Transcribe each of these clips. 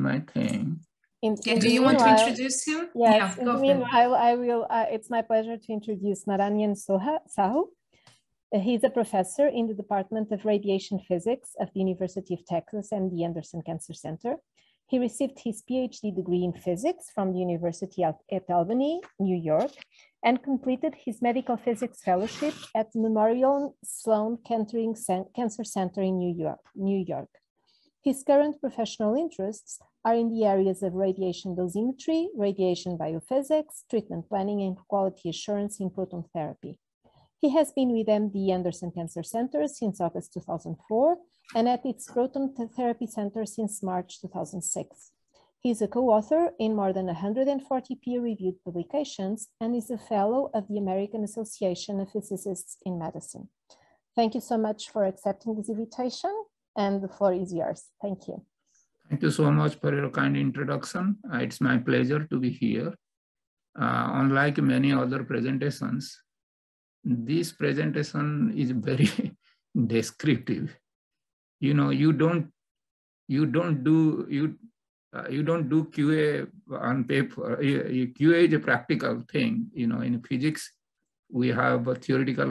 my thing. Do you want to introduce him? Yes, in the meanwhile, I will, it's my pleasure to introduce Narayan Sahu. He's a professor in the Department of Radiation Physics of the University of Texas and the Anderson Cancer Center. He received his PhD degree in physics from the University at Albany, New York, and completed his medical physics fellowship at the Memorial Sloan Kettering Cancer Center in New York. His current professional interests are in the areas of radiation dosimetry, radiation biophysics, treatment planning, and quality assurance in proton therapy. He has been with MD Anderson Cancer Center since August 2004 and at its Proton Therapy Center since March 2006. He is a co-author in more than 140 peer-reviewed publications and is a fellow of the American Association of Physicists in Medicine. Thank you so much for accepting this invitation, and the floor is yours. Thank you. Thank you so much for your kind introduction. It's my pleasure to be here. Unlike many other presentations, this presentation is very descriptive. You know, you don't do QA on paper. QA is a practical thing. You know, in physics, we have theoretical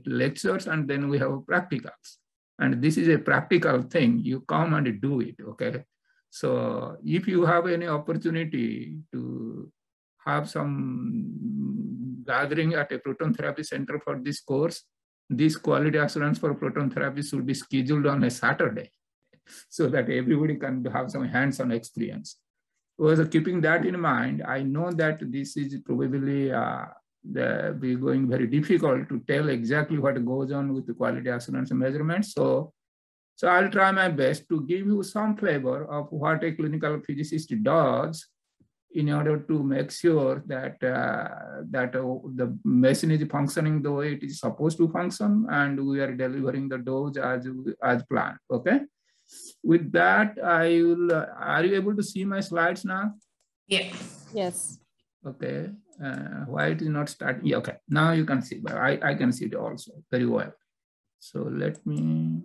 lectures and then we have practicals. And this is a practical thing. You come and do it, okay? So if you have any opportunity to have some gathering at a proton therapy center for this course, this quality assurance for proton therapy should be scheduled on a Saturday so that everybody can have some hands-on experience. So keeping that in mind, I know that this is probably be going very difficult to tell exactly what goes on with the quality assurance measurements. So I'll try my best to give you some flavor of what a clinical physicist does in order to make sure that, the machine is functioning the way it is supposed to function and we are delivering the dose as planned, okay? With that, are you able to see my slides now? Yeah. Yes. Okay. Why it is not starting? Yeah, okay. Now you can see, but I can see it also very well. So let me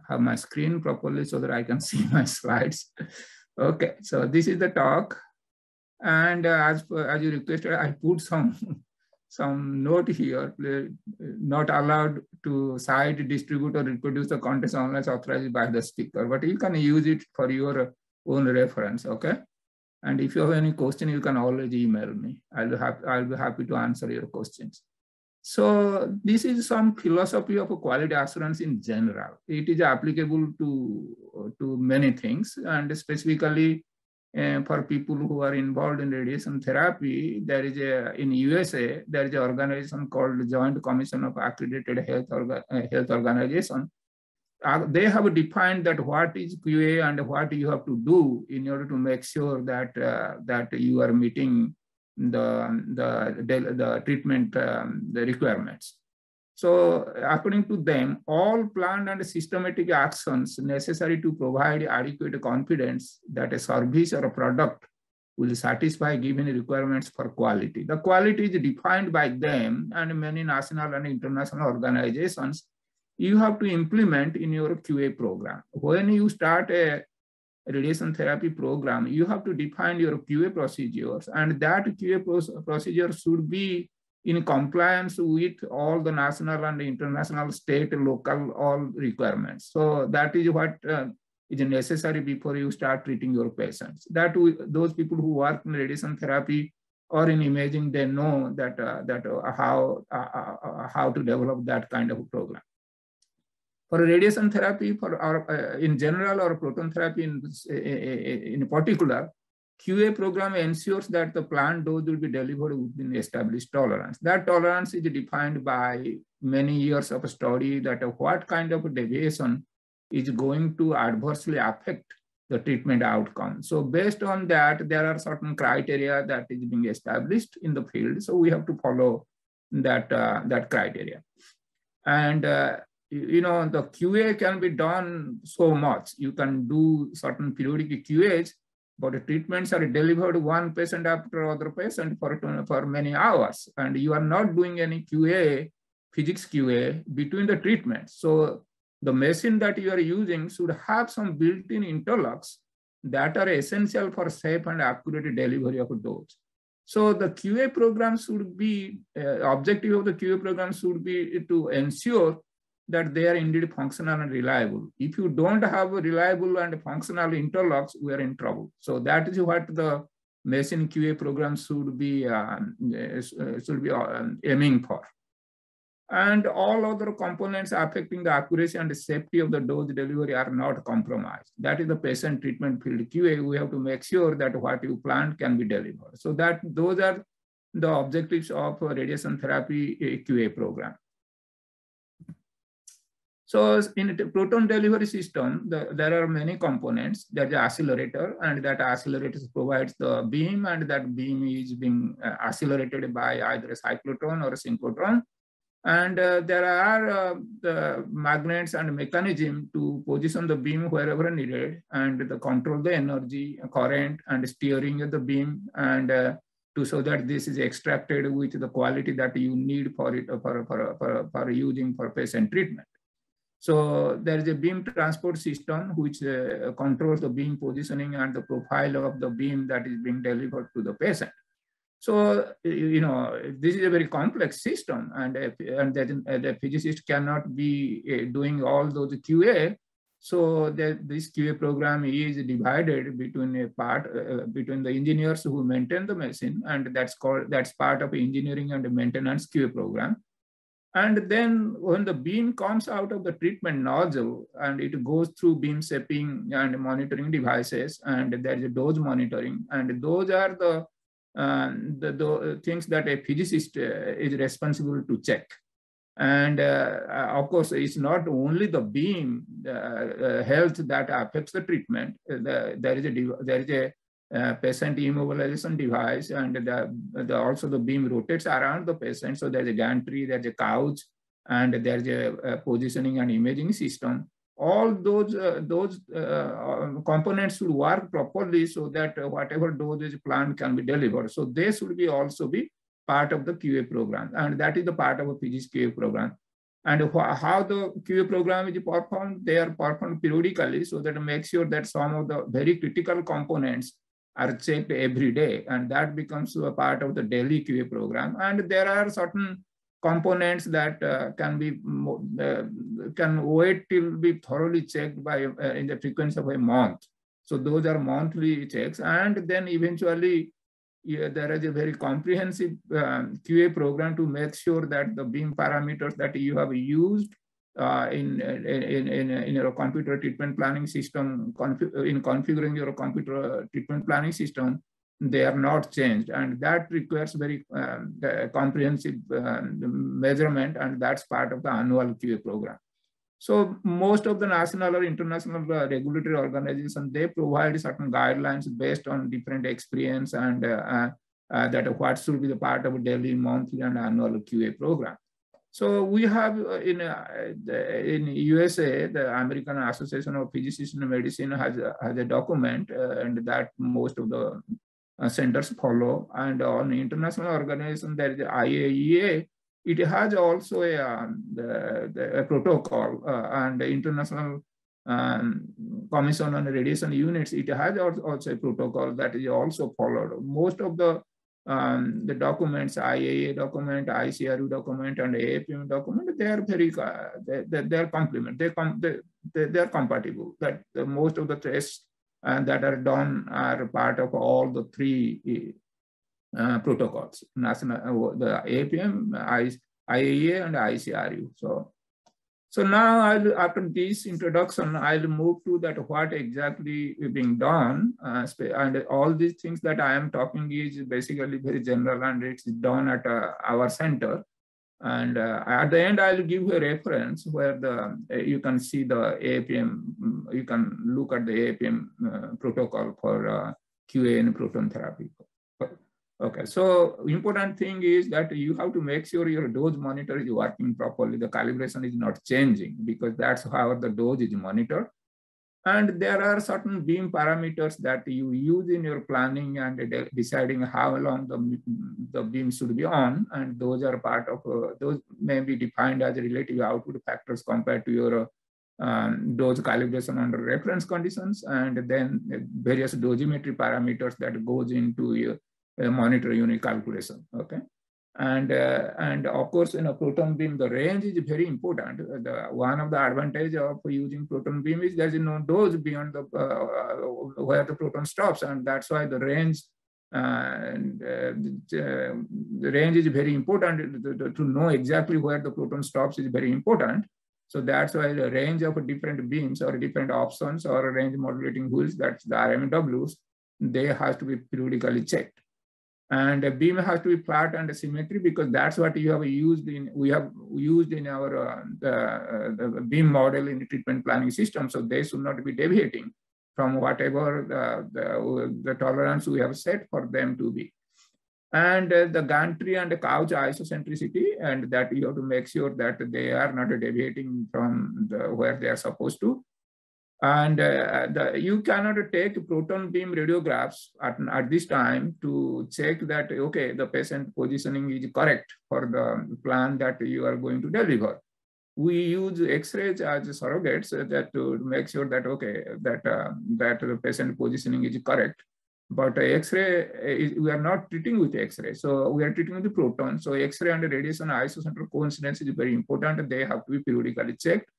have my screen properly so that I can see my slides. Okay, so this is the talk, and as you requested, I put some note here. Not allowed to cite, distribute, or reproduce the contents unless authorized by the speaker. But you can use it for your own reference. Okay, and if you have any question, you can always email me. I'll be happy to answer your questions. So this is some philosophy of quality assurance in general. It is applicable to many things, and specifically for people who are involved in radiation therapy, there is in USA, there is an organization called Joint Commission of Accredited Health Organization. They have defined that what is QA and what you have to do in order to make sure that that you are meeting the treatment the requirements. So according to them, all planned and systematic actions necessary to provide adequate confidence that a service or a product will satisfy given requirements for quality. The quality is defined by them and many national and international organizations. You have to implement in your QA program. When you start a radiation therapy program, you have to define your QA procedures, and that QA procedure should be in compliance with all the national and international, state, local, all requirements. So that is what is necessary before you start treating your patients. Those people who work in radiation therapy or in imaging, they know that how to develop that kind of program. For radiation therapy, in general, or proton therapy in particular, QA program ensures that the planned dose will be delivered within established tolerance. That tolerance is defined by many years of study that what kind of deviation is going to adversely affect the treatment outcome. So based on that, there are certain criteria that is being established in the field. So we have to follow that criteria. And you know, the QA can be done so much. You can do certain periodic QAs, but the treatments are delivered one patient after other patient for many hours, and you are not doing any QA, physics QA between the treatments. So the machine that you are using should have some built-in interlocks that are essential for safe and accurate delivery of a dose. So the QA program should be, objective of the QA program should be to ensure that they are indeed functional and reliable. If you don't have a reliable and functional interlocks, we are in trouble. So that is what the machine QA program should be aiming for. And all other components affecting the accuracy and the safety of the dose delivery are not compromised. That is the patient treatment field QA. We have to make sure that what you planned can be delivered. So that those are the objectives of radiation therapy QA program. So in the proton delivery system, there are many components. There's an accelerator, and that accelerator provides the beam, and that beam is being accelerated by either a cyclotron or a synchrotron. And there are the magnets and mechanism to position the beam wherever needed, and to control the energy, current, and steering of the beam, and so that this is extracted with the quality that you need for it for using for patient treatment. So there is a beam transport system which controls the beam positioning and the profile of the beam that is being delivered to the patient. So, you know, this is a very complex system, and the physicist cannot be doing all those QA. So this QA program is divided between a part between the engineers who maintain the machine, and that's part of engineering and maintenance QA program. And then when the beam comes out of the treatment nozzle and it goes through beam shaping and monitoring devices, and there is a dose monitoring, and those are the things that a physicist is responsible to check. And of course, it's not only the beam health that affects the treatment. There is a patient immobilization device, and also the beam rotates around the patient. So there's a gantry, there's a couch, and there's a positioning and imaging system. All those components should work properly so that whatever dosage planned can be delivered. So they should also be part of the QA program, and that is the part of a physics QA program. And how the QA program is performed, they are performed periodically, so that makes sure that some of the very critical components are checked every day, and that becomes a part of the daily QA program. And there are certain components that can wait till be thoroughly checked by in the frequency of a month. So those are monthly checks, and then eventually there is a very comprehensive QA program to make sure that the beam parameters that you have used in your computer treatment planning system, in configuring your computer treatment planning system, they are not changed. And that requires very comprehensive measurement, and that's part of the annual QA program. So most of the national or international regulatory organizations, they provide certain guidelines based on different experience, and that what should be the part of a daily, monthly, and annual QA program. So we have in USA, the American Association of Physicists in Medicine has a document, and that most of the centers follow. And on international organization, there is the IAEA. It has also a protocol, and the International Commission on Radiation Units, it has also a protocol that is also followed. Most of the documents, IAEA document, ICRU document, and AAPM document, they are very they are complement. They are compatible. That most of the tests that are done are part of all the three protocols: national, the AAPM, IAEA, and ICRU. So now after this introduction, I'll move to that what exactly is being done, and all these things that I am talking is basically very general, and it's done at our center. And at the end, I'll give you a reference where you can see the AAPM. You can look at the AAPM protocol for QA in proton therapy. Okay, so important thing is that you have to make sure your dose monitor is working properly. The calibration is not changing, because that's how the dose is monitored. And there are certain beam parameters that you use in your planning and deciding how long the beam should be on. And those are part of, those may be defined as relative output factors compared to your dose calibration under reference conditions, and then various dosimetry parameters that goes into a monitor unit calculation. Okay. And of course, in a proton beam, the range is very important. One of the advantage of using proton beam is there is no dose beyond the where the proton stops, and that's why the range the range is very important. To know exactly where the proton stops is very important. So that's why the range of different beams or different options or range modulating wheels, that's the RMWs, they have to be periodically checked. And a beam has to be flat and symmetry, because that's what you have used in, we have used in our the beam model in the treatment planning system. So they should not be deviating from whatever the tolerance we have set for them to be. And the gantry and the couch isocentricity, and that you have to make sure that they are not deviating from where they are supposed to. And you cannot take proton beam radiographs at this time to check that, okay, the patient positioning is correct for the plan that you are going to deliver. We use X-rays as surrogates that to make sure that, okay, that the patient positioning is correct. But X-ray, we are not treating with X-ray. So we are treating with the proton. So X-ray and radiation isocentral coincidence is very important. They have to be periodically checked,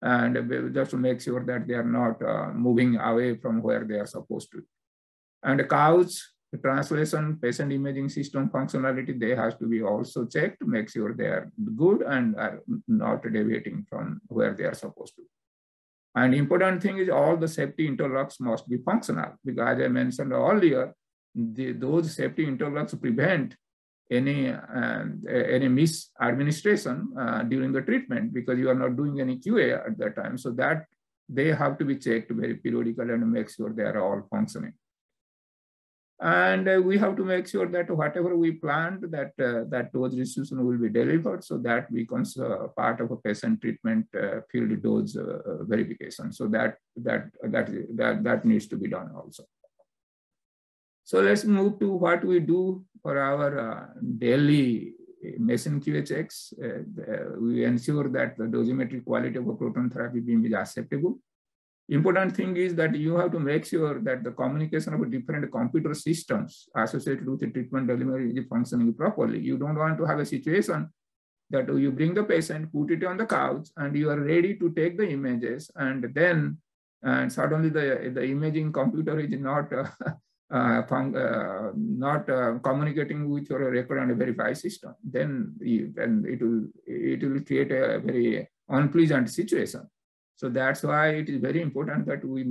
and just to make sure that they are not moving away from where they are supposed to. And the couch, the translation, patient imaging system functionality, they have to be also checked to make sure they are good and are not deviating from where they are supposed to. And important thing is all the safety interlocks must be functional, because as I mentioned earlier, those safety interlocks prevent any misadministration during the treatment, because you are not doing any QA at that time. So that they have to be checked very periodically and make sure they are all functioning. And we have to make sure that whatever we planned, that dose restriction will be delivered, so that becomes part of a patient treatment field dose verification. So that needs to be done also. So let's move to what we do for our daily machine QA checks. We ensure that the dosimetry quality of a proton therapy beam is acceptable. Important thing is that you have to make sure that the communication of different computer systems associated with the treatment delivery is functioning properly. You don't want to have a situation that you bring the patient, put it on the couch, and you are ready to take the images, and then suddenly the imaging computer is not communicating with your record and verify system. Then it will create a very unpleasant situation. So that's why it is very important that we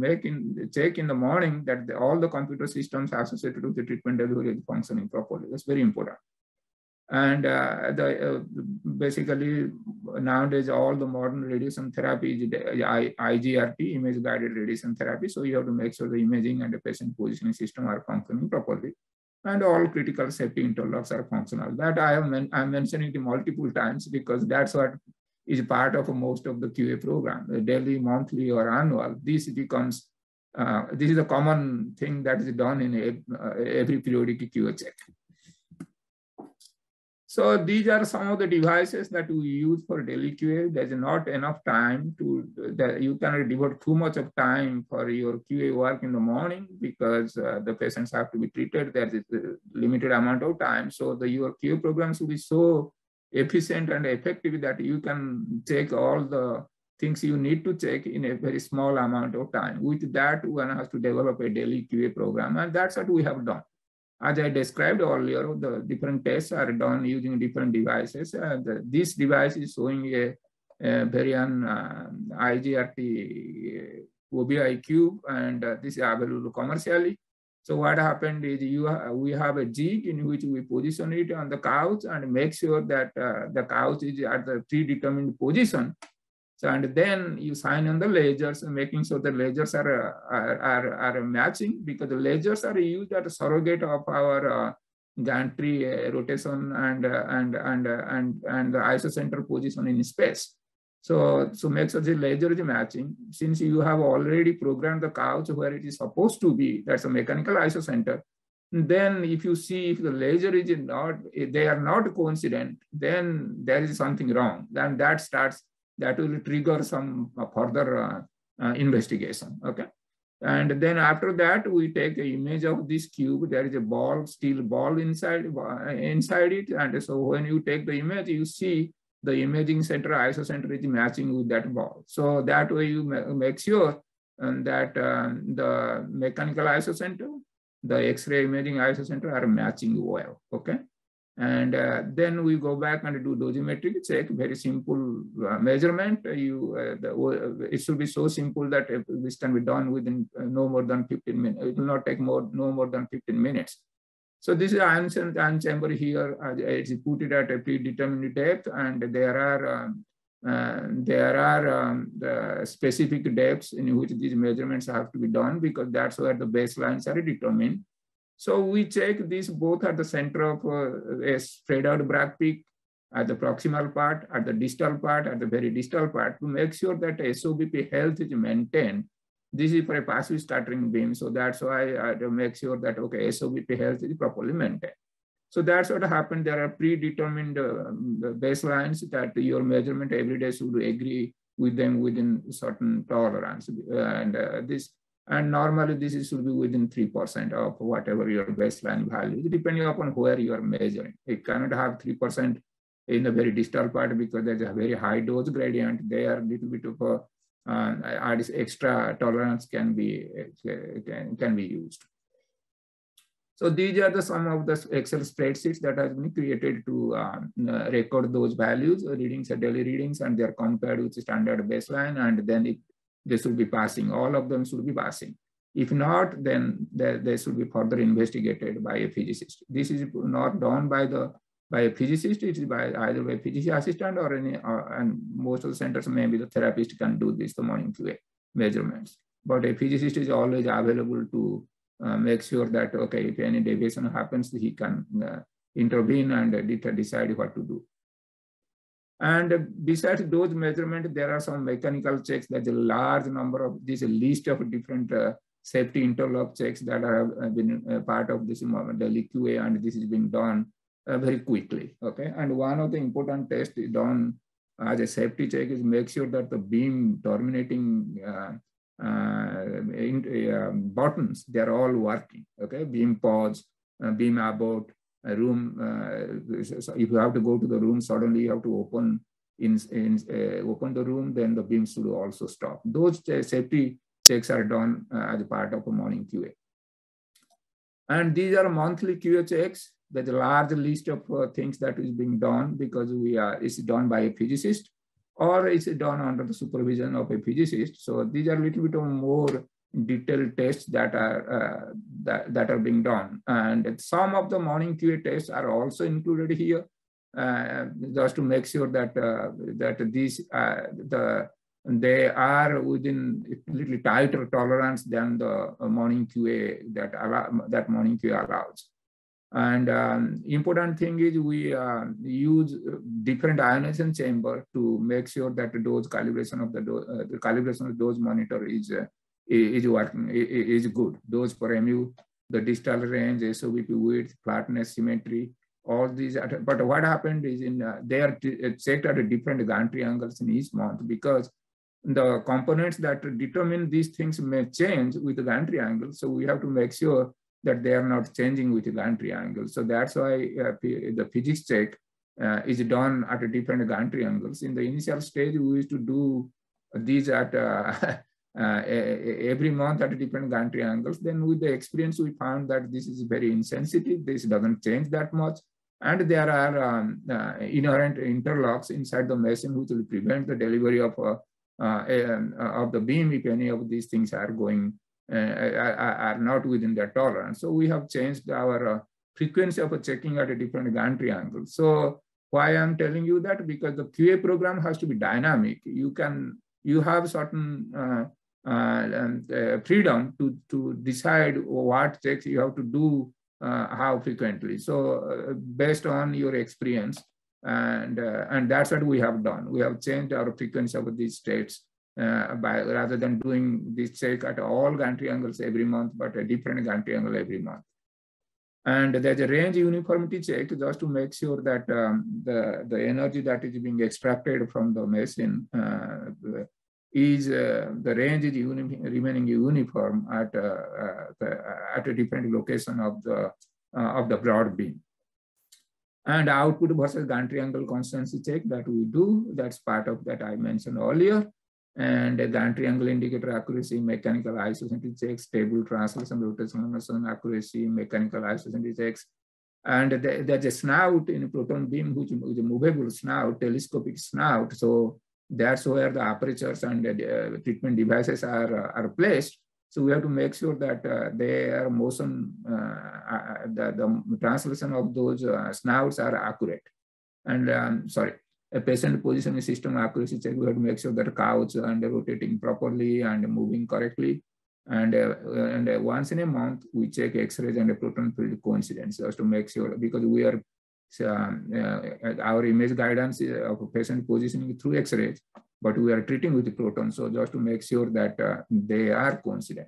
check in the morning that all the computer systems associated with the treatment delivery is functioning properly. That's very important. And basically nowadays all the modern radiation therapy is IGRT, image guided radiation therapy. So you have to make sure the imaging and the patient positioning system are functioning properly, and all critical safety interlocks are functional. That I'm mentioning it multiple times, because that's what is part of most of the QA program, daily, monthly, or annual. This becomes, this is a common thing that is done in every periodic QA check. So these are some of the devices that we use for daily QA. There's not enough time that you cannot devote too much of time for your QA work in the morning, because the patients have to be treated. There is a limited amount of time. So your QA programs will be so efficient and effective that you can take all the things you need to check in a very small amount of time. With that, one has to develop a daily QA program, and that's what we have done. As I described earlier, the different tests are done using different devices. This device is showing a Varian IGRT OBI cube, and this is available commercially. So what happened is we have a jig in which we position it on the couch and make sure that the couch is at the predetermined position. So, and then you sign on the lasers, making sure the lasers are matching, because the lasers are used as a surrogate of our gantry rotation and the isocentral position in space. So make sure the laser is matching. Since you have already programmed the couch where it is supposed to be, that's a mechanical isocenter. Then if you see if the laser is not, they are not coincident, then there is something wrong. Then that starts that will trigger some further investigation, okay? And then after that, we take an image of this cube. There is a ball, steel ball inside it. And so when you take the image, you see the imaging center, isocenter is matching with that ball. So that way you make sure that the mechanical isocenter, the X-ray imaging isocenter are matching well, okay? And then we go back and do dosimetric check, very simple measurement. It should be so simple that this can be done within no more than 15 minutes. It will not take no more than 15 minutes. So this is ion chamber here. It's put it at a predetermined depth, and there are specific depths in which these measurements have to be done, because that's where the baselines are determined. So we check this both at the center of a spread out Bragg peak, at the proximal part, at the distal part, at the very distal part, to make sure that SOBP health is maintained. This is for a passive scattering beam. So that's why I have to make sure that, okay, SOBP health is properly maintained. So that's what happened. There are predetermined baselines that your measurement every day should agree with them within certain tolerance. And normally this should be within 3% of whatever your baseline value is, depending upon where you are measuring. It cannot have 3% in the very distal part because there's a very high dose gradient. There, little bit of extra tolerance can be used. So these are some of the Excel spreadsheets that has been created to record those values, readings, daily readings, and they're compared with the standard baseline, and then they should be passing. All of them should be passing. If not, then they should be further investigated by a physicist. This is not done by a physicist. It is by either by a physician assistant or and most of the centers, maybe the therapist can do this, the morning QA measurements. But a physicist is always available to make sure that, okay, if any deviation happens, he can intervene and decide what to do. And besides those measurements, there are some mechanical checks. There's a large number of this list of different safety interlock checks that have been part of this daily QA, and this is being done very quickly. Okay, and one of the important tests done as a safety check is make sure that the beam terminating buttons, they're all working. Okay, beam pause, beam abort. A room, so if you have to go to the room, suddenly you have to open the room, then the beam should also stop. Those safety checks are done as a part of a morning QA. And these are monthly QA checks. There's a large list of things that is being done because it's done by a physicist or it's done under the supervision of a physicist. So these are a little bit of more detailed tests that are being done, and some of the morning QA tests are also included here, just to make sure that they are within a little tighter tolerance than the morning QA that morning QA allows. And important thing is we use different ionization chamber to make sure that the dose calibration of the calibration of dose monitor is working, is good. Dose per mu, the distal range, SOBP width, flatness, symmetry, all these. But what happened is they are checked at different gantry angles in each month, because the components that determine these things may change with the gantry angle. So we have to make sure that they are not changing with the gantry angle. So that's why the physics check is done at a different gantry angles. In the initial stage, we used to do these at every month at different gantry angles. Then with the experience, we found that this is very insensitive. This doesn't change that much. And there are inherent interlocks inside the machine which will prevent the delivery of the beam if any of these things are going are not within their tolerance. So we have changed our frequency of checking at a different gantry angle. So why I'm telling you that? Because the QA program has to be dynamic. You have certain freedom to decide what checks you have to do how frequently. So based on your experience, and that's what we have done. We have changed our frequency of these states rather than doing this check at all gantry angles every month, but a different gantry angle every month. And there's a range uniformity check just to make sure that the energy that is being extracted from the machine is the range is remaining uniform at a different location of the broad beam. And output versus gantry angle constancy check that we do, that's part of that I mentioned earlier. And a gantry angle indicator accuracy, mechanical isocentric checks, stable translation, rotational motion accuracy, mechanical isocentric checks. And there's a snout in a proton beam, which is a movable snout, telescopic snout. So that's where the apertures and the treatment devices are placed. So we have to make sure that their motion, the translation of those snouts are accurate. And a patient positioning system accuracy check, we have to make sure that couch and rotating properly and moving correctly. And once in a month, we check X-rays and a proton field coincidence just to make sure, because we are, our image guidance of patient positioning through X-rays, but we are treating with the proton. So just to make sure that they are coincident.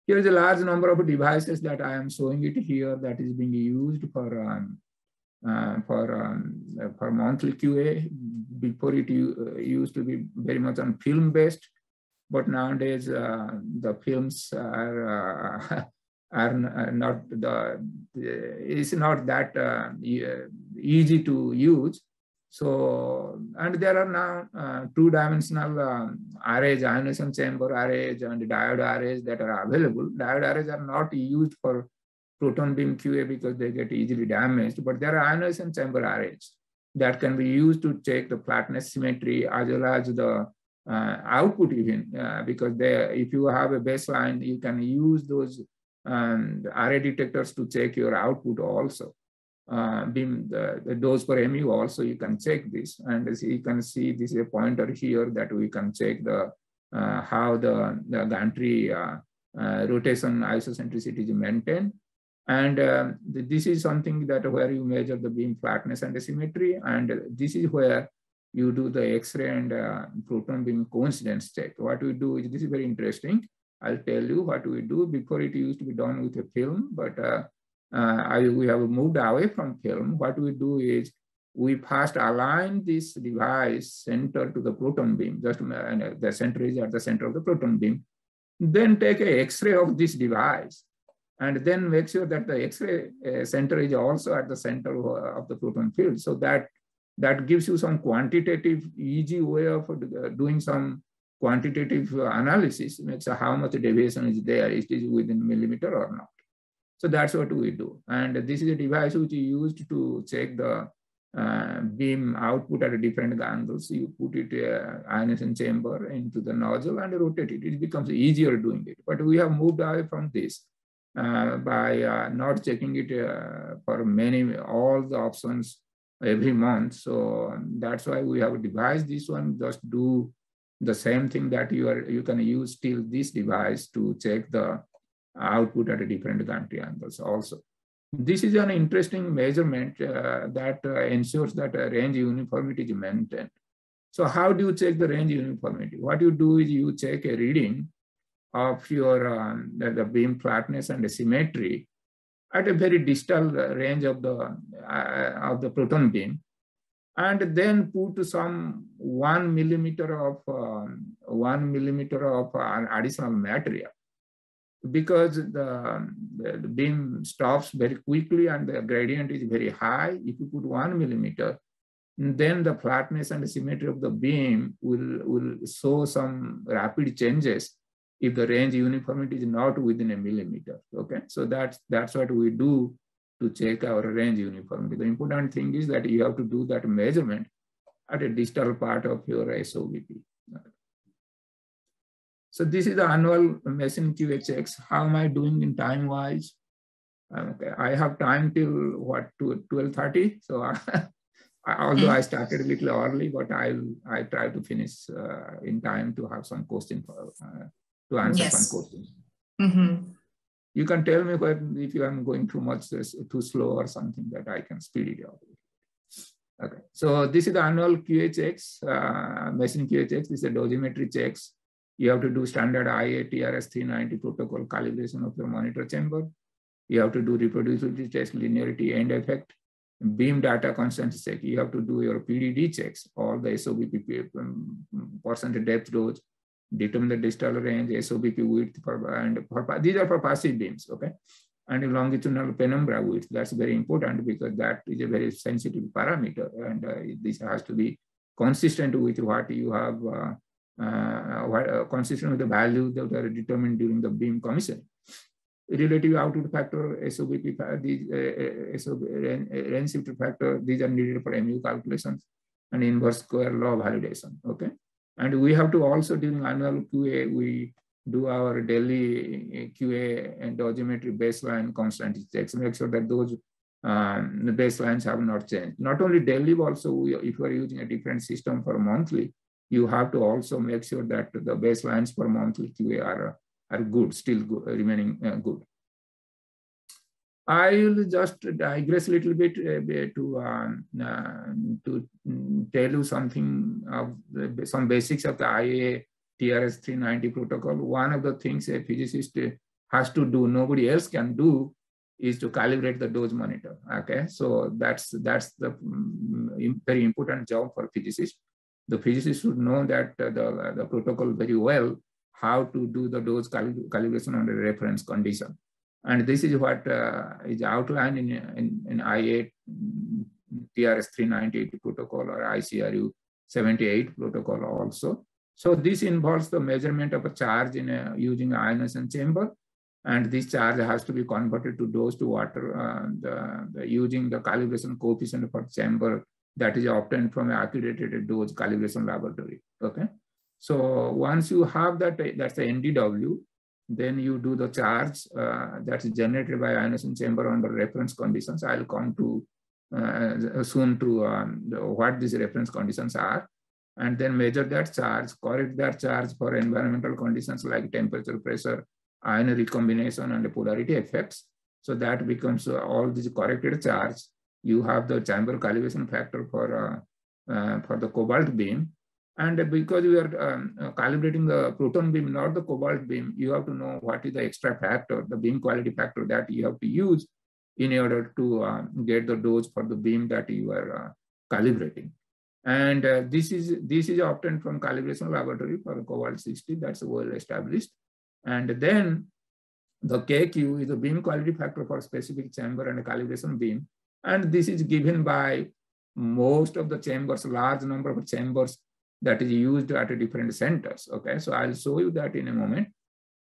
Here is a large number of devices that I am showing it here that is being used for monthly QA. Before it used to be very much on film based, but nowadays the films are not it's not that easy to use. So, and there are now two-dimensional arrays, ionization chamber arrays and diode arrays that are available. Diode arrays are not used for proton beam QA because they get easily damaged, but there are ionization chamber arrays that can be used to check the flatness symmetry as well as the output even, because if you have a baseline, you can use those array detectors to check your output also. The dose per mu also you can check this, and as you can see, this is a pointer here that we can check the how the gantry rotation isocentricity is maintained. And this is something that where you measure the beam flatness and the symmetry, and this is where you do the X-ray and proton beam coincidence check. What we do is, this is very interesting. I'll tell you what we do. Before it used to be done with a film, but we have moved away from film. What we do is we first align this device center to the proton beam, just the center is at the center of the proton beam. Then take an X-ray of this device, and then make sure that the X-ray center is also at the center of the proton field. So that gives you some quantitative, easy way of doing some quantitative analysis, makes how much deviation is there, it is within millimeter or not. So that's what we do. And this is a device which is used to check the beam output at different angles. You put it ionization chamber into the nozzle and rotate it. It becomes easier doing it. But we have moved away from this by not checking it for all the options every month. So that's why we have devised this one. Just do the same thing that you can use still this device to check the output at a different gantry angles also. This is an interesting measurement that ensures that range uniformity is maintained. So how do you check the range uniformity? What you do is you check a reading of your the beam flatness and the symmetry at a very distal range of the proton beam, and then put some 1 millimeter of additional material, because the beam stops very quickly and the gradient is very high. If you put 1 millimeter, then the flatness and the symmetry of the beam will show some rapid changes if the range uniformity is not within a millimeter. Okay, so that's what we do to check our range uniformity. The important thing is that you have to do that measurement at a distal part of your SOVP. So this is the annual machine QA checks. How am I doing in time wise? Okay, I have time till what, 12:30. So although I started a little early, but I try to finish in time to have some question to answer some questions. You can tell me if you am going too much, too slow or something, that I can speed it up. Okay, so this is the annual QA checks, machine QA checks. This is the dosimetry checks. You have to do standard IA TRS 390 protocol calibration of your monitor chamber. You have to do reproducibility test, linearity, end effect, beam data constancy check. You have to do your PDD checks, all the SOBP percent depth dose, determine the distal range, SOBP width, these are for passive beams, okay? And longitudinal penumbra width, that's very important because that is a very sensitive parameter, and this has to be consistent with what you have, consistent with the values that are determined during the beam commissioning. Relative output factor, SOBP, range shifter factor, these are needed for MU calculations and inverse square law validation, okay? And we have to also, during annual QA, we do our daily QA and dosimetry baseline constant checks, make sure that those the baselines have not changed. Not only daily, but also if you are using a different system for monthly, you have to also make sure that the baselines for monthly QA are good, still good, remaining good. I will just digress a little bit to tell you something of some basics of the IA TRS 390 protocol. One of the things a physicist has to do, nobody else can do, is to calibrate the dose monitor. Okay, so that's the very important job for physicists. The physicist should know that the protocol very well, how to do the dose calibration under reference condition. And this is what is outlined in IA TRS 398 protocol or ICRU 78 protocol also. So this involves the measurement of a charge in using an ionization chamber, and this charge has to be converted to dose to water using the calibration coefficient for chamber that is obtained from an accredited dose calibration laboratory. Okay, so once you have that, that's the NDW. Then you do the charge that's generated by ionization chamber under reference conditions. I'll come to soon to what these reference conditions are, and then measure that charge, correct that charge for environmental conditions like temperature, pressure, ion recombination, and the polarity effects. So that becomes all these corrected charge. You have the chamber calibration factor for the cobalt beam. And because we are calibrating the proton beam, not the cobalt beam, you have to know what is the extra factor, the beam quality factor that you have to use in order to get the dose for the beam that you are calibrating. And this is obtained from calibration laboratory for cobalt 60, that's well established. And then the KQ is the beam quality factor for specific chamber and a calibration beam. And this is given by most of the chambers, large number of chambers that is used at different centers. Okay, so I'll show you that in a moment.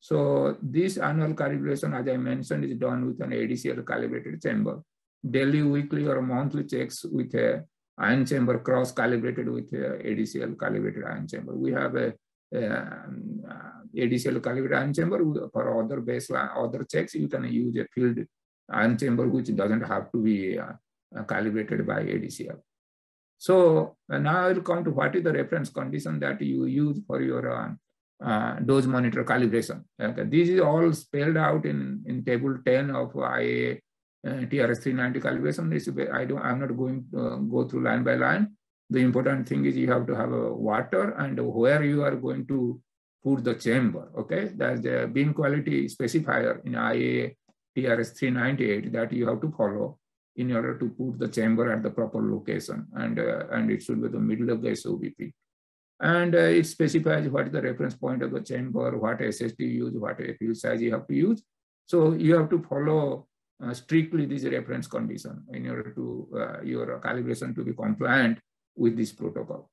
So this annual calibration, as I mentioned, is done with an ADCL calibrated chamber. Daily, weekly, or monthly checks with a ion chamber cross calibrated with a ADCL calibrated ion chamber. We have a ADCL calibrated ion chamber. For other baseline, other checks, you can use a field ion chamber which doesn't have to be calibrated by ADCL. So now I will come to what is the reference condition that you use for your dose monitor calibration. Okay. This is all spelled out in table 10 of IA TRS 390 calibration. I'm not going to go through line by line. The important thing is you have to have a water and where you are going to put the chamber. Okay, that's the beam quality specifier in IA TRS 398 that you have to follow in order to put the chamber at the proper location, and it should be the middle of the SOBP. And it specifies what is the reference point of the chamber, what SST you use, what field size you have to use. So you have to follow strictly this reference condition in order to your calibration to be compliant with this protocol.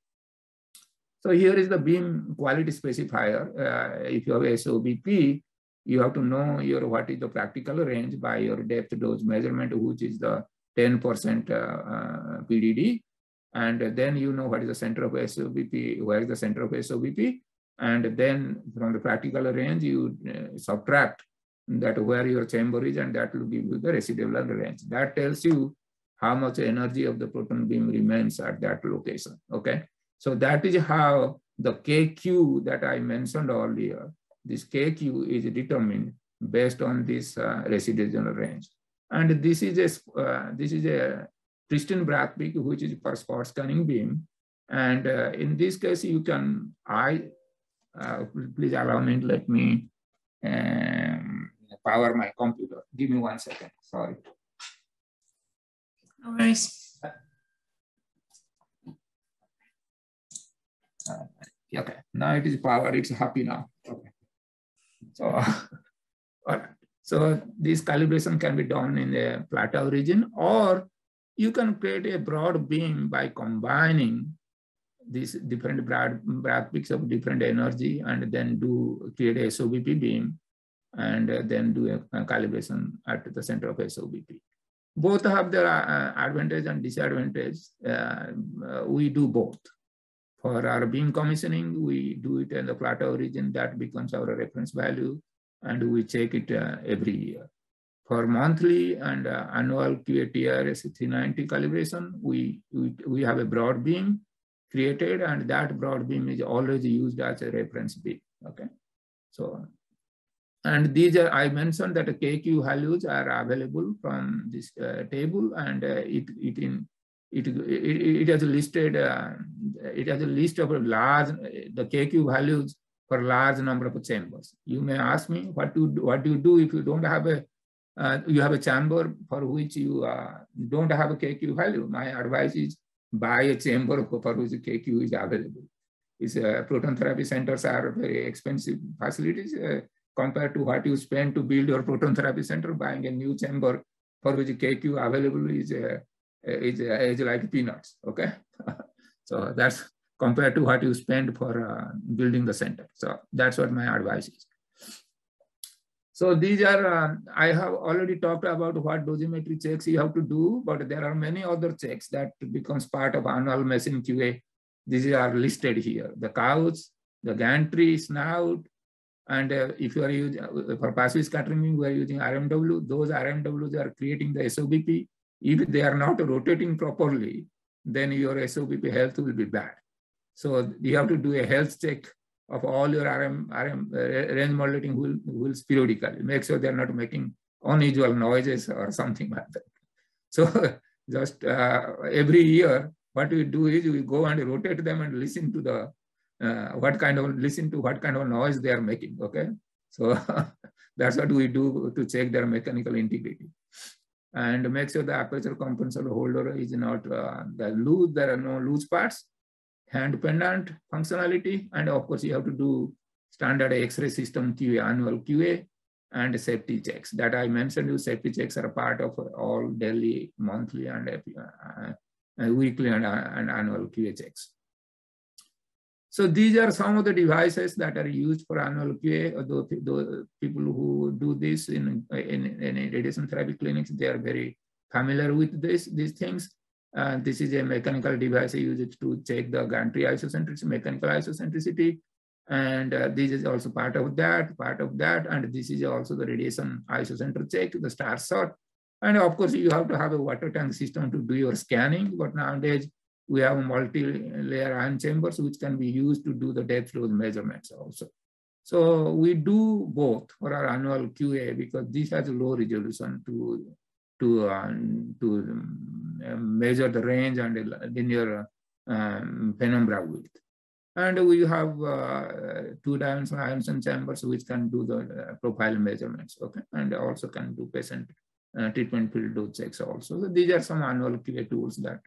So here is the beam quality specifier. If you have SOBP, you have to know what is the practical range by your depth dose measurement, which is the 10% PDD, and then you know what is the center of SOBP, where is the center of SOBP, and then from the practical range you subtract that where your chamber is, and that will give you the residual range. That tells you how much energy of the proton beam remains at that location. Okay, so that is how the KQ that I mentioned earlier, this KQ is determined based on this residual range. And this is a pristine Bragg peak, which is for spot scanning beam. And in this case, you can Please allow me, let me power my computer. Give me 1 second, sorry. No worries. Okay, now it is powered, it's happy now. Okay. So, all right. So this calibration can be done in the plateau region, or you can create a broad beam by combining these different broad peaks of different energy and then create a SOBP beam and then do a calibration at the center of SOBP. Both have their advantage and disadvantage. We do both. For our beam commissioning, we do it in the plateau region. That becomes our reference value, and we check it every year. For monthly and annual QA-TRS 390 calibration, we have a broad beam created, and that broad beam is always used as a reference beam. Okay, so and these are, I mentioned that the KQ values are available from this table, and it has listed it has a list of large the KQ values for large number of chambers. You may ask me what do you do if you don't have a you have a chamber for which you don't have a KQ value. My advice is buy a chamber for which KQ is available. Proton therapy centers are very expensive facilities compared to what you spend to build your proton therapy center. Buying a new chamber for which KQ available is like peanuts. Okay, so that's compared to what you spend for building the center. So that's what my advice is. So these are, I have already talked about what dosimetry checks you have to do, but there are many other checks that becomes part of annual machine QA. These are listed here: the couch, the gantry, snout, and if you are using for passive scattering beam, we are using RMW. Those RMWs are creating the SOBP. If they are not rotating properly, then your SOBP health will be bad. So you have to do a health check of all your range modulating wheels periodically. Make sure they are not making unusual noises or something like that. So just every year, what we do is we go and rotate them and listen to the what kind of noise they are making. Okay, so that's what we do to check their mechanical integrity and make sure the aperture compensator holder is not the loose. There are no loose parts. Hand pendant functionality, and of course you have to do standard X-ray system QA, annual QA, and safety checks that I mentioned. You safety checks are a part of all daily, monthly, and weekly and annual QA checks. So these are some of the devices that are used for annual QA. Although the people who do this in radiation therapy clinics, they are very familiar with these things. This is a mechanical device used to check the gantry isocentricity, mechanical isocentricity. And this is also part of that. And this is also the radiation isocenter check, the star shot. And of course, you have to have a water tank system to do your scanning. But nowadays, we have multi-layer ion chambers, which can be used to do the depth load measurements also. So we do both for our annual QA because this has a low resolution to measure the range and linear penumbra width. And we have 2-dimensional ion chambers which can do the profile measurements, okay, and also can do patient treatment field dose checks also. So these are some annual QA tools that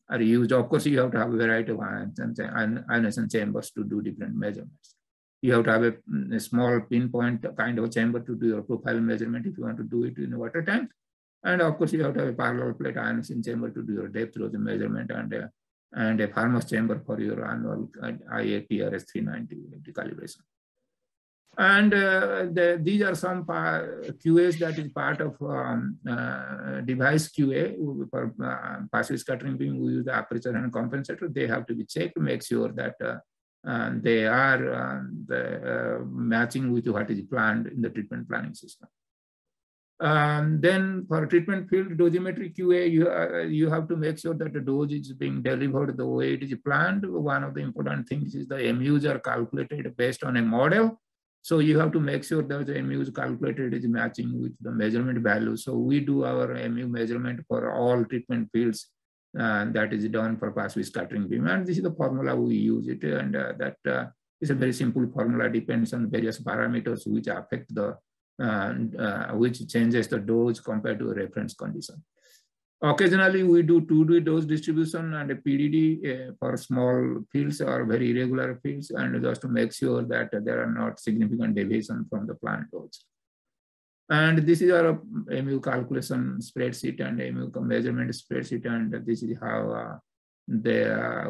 are used. Of course, you have to have a variety of ionization chambers to do different measurements. You have to have a small pinpoint kind of chamber to do your profile measurement if you want to do it in a water tank. And of course, you have to have a parallel plate ionization chamber to do your depth load measurement and a Farmer's chamber for your annual IA-TRS 390 calibration. And these are some QAs that is part of device QA. For passive scattering beam, we use the aperture and compensator. They have to be checked to make sure that they are matching with what is planned in the treatment planning system. Then for treatment field dosimetry QA, you have to make sure that the dose is being delivered the way it is planned. One of the important things is the MUs are calculated based on a model. So you have to make sure that the MUs calculated is matching with the measurement value. So we do our MU measurement for all treatment fields that is done for passive scattering beam. And this is the formula we use it, and that It's a very simple formula, depends on various parameters which affect the, which changes the dose compared to a reference condition. Occasionally, we do 2D dose distribution and a PDD for small fields or very irregular fields, and just to make sure that there are not significant deviation from the planned dose. And this is our MU calculation spreadsheet and MU measurement spreadsheet, and this is how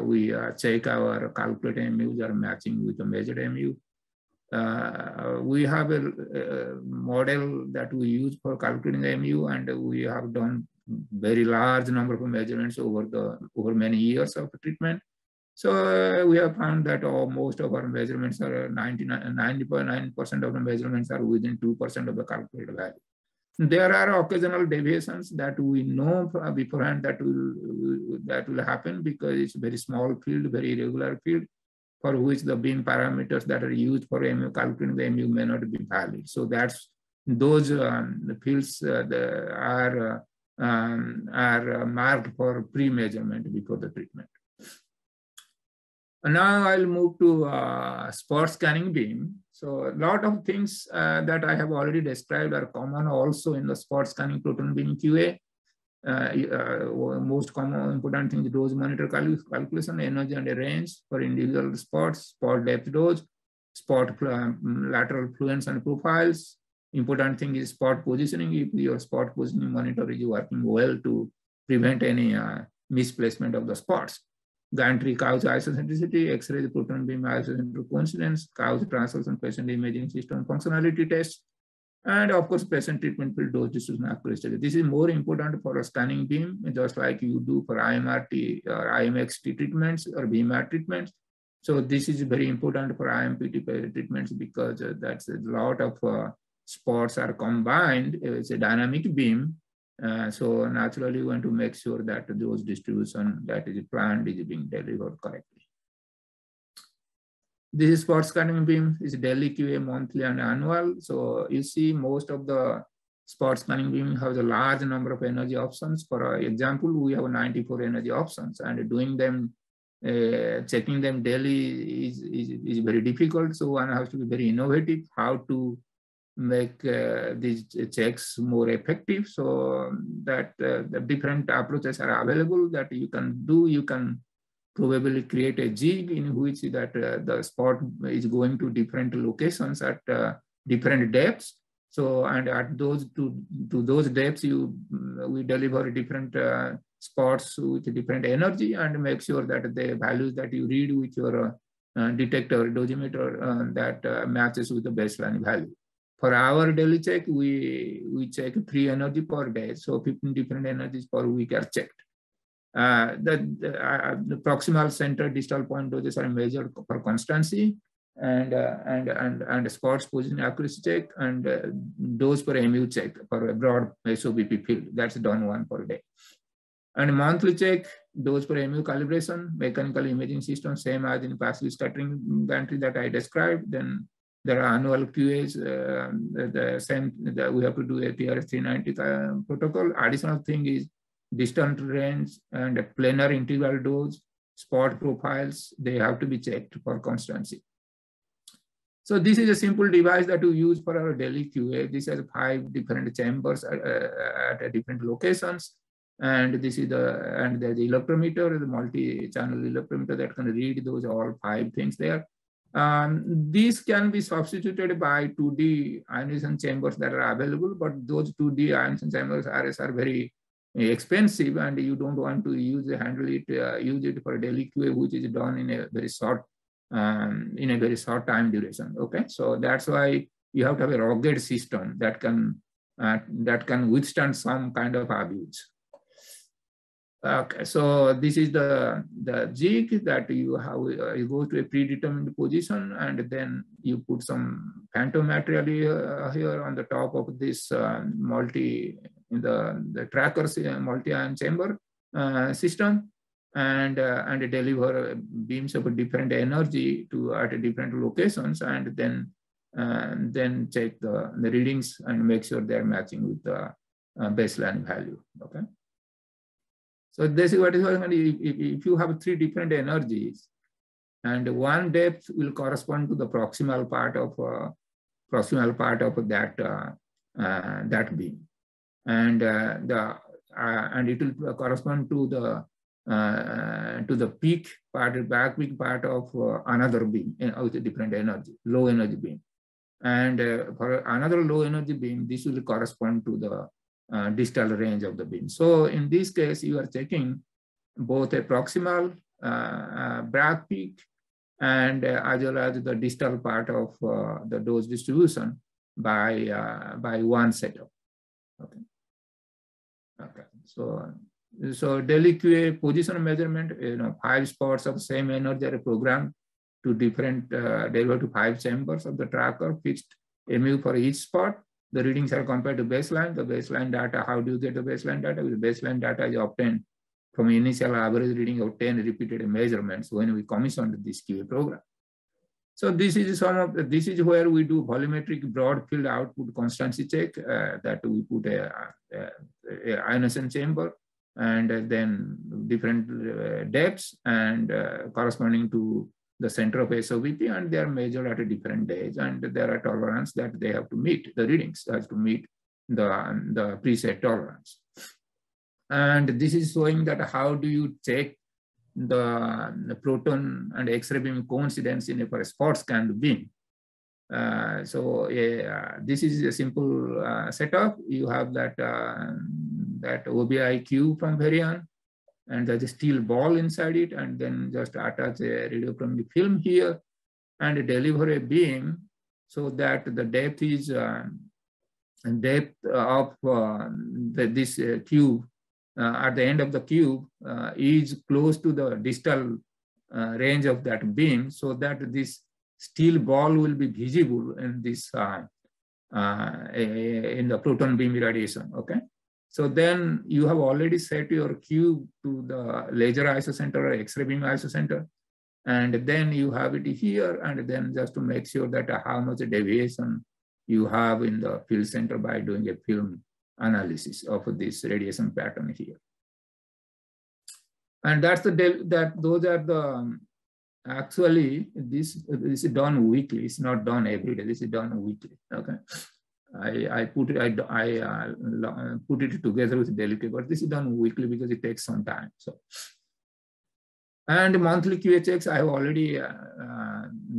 we check our calculated MUs are matching with the measured MU. We have a model that we use for calculating the MU, and we have done very large number of measurements over many years of treatment. So we have found that most of our measurements are 90.9% of the measurements are within 2% of the calculated value. There are occasional deviations that we know beforehand that will happen because it's a very small field, very irregular field, for which the beam parameters that are used for MU calculating the MU may not be valid. So that's those fields are marked for pre-measurement before the treatment. And now I'll move to spot scanning beam. So a lot of things that I have already described are common also in the spot scanning proton beam QA. Most common important thing is dose monitor calculation, energy and range for individual spots, spot depth dose, spot lateral fluence and profiles. Important thing is spot positioning. If your spot positioning monitor is working well to prevent any misplacement of the spots. Gantry couch isocentricity, X-ray proton beam isocentric coincidence, couch translation patient imaging system functionality test, and of course patient treatment field dose distribution accuracy. This is more important for a scanning beam, just like you do for IMRT or IMXT treatments or BMR treatments. So this is very important for IMPT treatments because that's a lot of spots are combined. It's a dynamic beam. So naturally, we want to make sure that those distribution that is planned is being delivered correctly. This is spot scanning beam, is daily QA, monthly and annual. So you see most of the spot scanning beam has a large number of energy options. For example, we have 94 energy options, and doing them, checking them daily is very difficult. So one has to be very innovative how to make these checks more effective, so that the different approaches are available that you can do. You can probably create a jig in which that the spot is going to different locations at different depths. So, and at those to those depths, we deliver different spots with different energy and make sure that the values that you read with your detector dosimeter that matches with the baseline value. For our daily check, we check 3 energy per day, so 15 different energies per week are checked. The proximal center distal point doses are measured for constancy, and spots position accuracy check, and dose per MU check for a broad SOBP field. That's done 1 per day. And monthly check, dose per MU calibration, mechanical imaging system, same as in passive scattering gantry that I described. Then there are annual QAs, the same that we have to do a PRS 390 protocol. Additional thing is distant range and a planar integral dose, spot profiles, they have to be checked for constancy. So this is a simple device that we use for our daily QA. This has 5 different chambers at different locations. And this is there's the electrometer, the multi-channel electrometer that can read those all 5 things there. These can be substituted by 2D ionization chambers that are available, but those 2D ionization chambers are very expensive, and you don't want to use it for daily QA, which is done in a very short time duration. Okay, so that's why you have to have a rugged system that can withstand some kind of abuse. Okay, so this is the jig that you have. You go to a predetermined position, and then you put some phantom material here on the top of this the trackers multi-ion chamber system, and deliver beams of different energy at different locations, and then check the readings and make sure they are matching with the baseline value. Okay. So this is what is happening. If you have 3 different energies, And one depth will correspond to the proximal part of that beam, and it will correspond to the peak part, back peak part of another beam with a different energy, low energy beam. And for another low energy beam, this will correspond to the distal range of the beam. So in this case, you are checking both a proximal back peak and as well as the distal part of the dose distribution by one setup. Okay. Okay. So daily QA position measurement, 5 spots of same energy are programmed to different deliver to 5 chambers of the tracker, fixed MU for each spot. The readings are compared to baseline. The baseline data, how do you get the baseline data? The baseline data is obtained from initial average reading of 10 repeated measurements when we commissioned this QA program. So this is this is where we do volumetric broad field output constancy check, that we put a ionization chamber and then different depths and corresponding to the center of SOVP, and they are measured at a different days, and there are tolerance that they have to meet, the readings has to meet the preset tolerance. And this is showing that how do you check the proton and X-ray beam coincidence in a spot scanned beam. This is a simple setup. You have that OBI cube from Varian, and there's a steel ball inside it, and then just attach a radiochromic film here and deliver a beam so that the depth is depth of this cube at the end of the cube is close to the distal range of that beam, so that this steel ball will be visible in this in the proton beam irradiation. Okay. So then you have already set your cube to the laser isocenter or X-ray beam isocenter, and then you have it here, and then just to make sure that how much deviation you have in the field center by doing a film analysis of this radiation pattern here. And that's those are the actually this is done weekly. It's not done every day. This is done weekly. Okay. I put it together with Delicate, but this is done weekly because it takes some time. So, and monthly QA checks, I have already